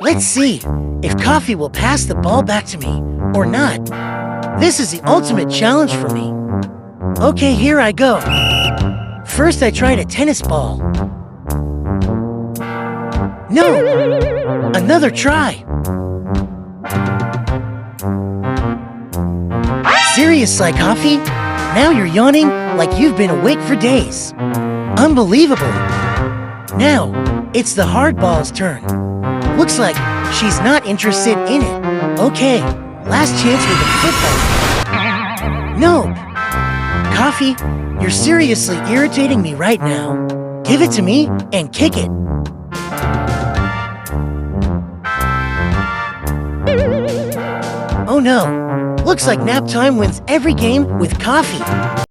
Let's see if Coffee will pass the ball back to me or not. This is the ultimate challenge for me. Okay, here I go. First, I tried a tennis ball. No! Another try. Seriously, Coffee? Now you're yawning like you've been awake for days. Unbelievable. Now, it's the hardball's turn. Looks like she's not interested in it. Okay, last chance with the football. No! Coffee, you're seriously irritating me right now. Give it to me and kick it. Oh no, looks like Nap Time wins every game with Coffee.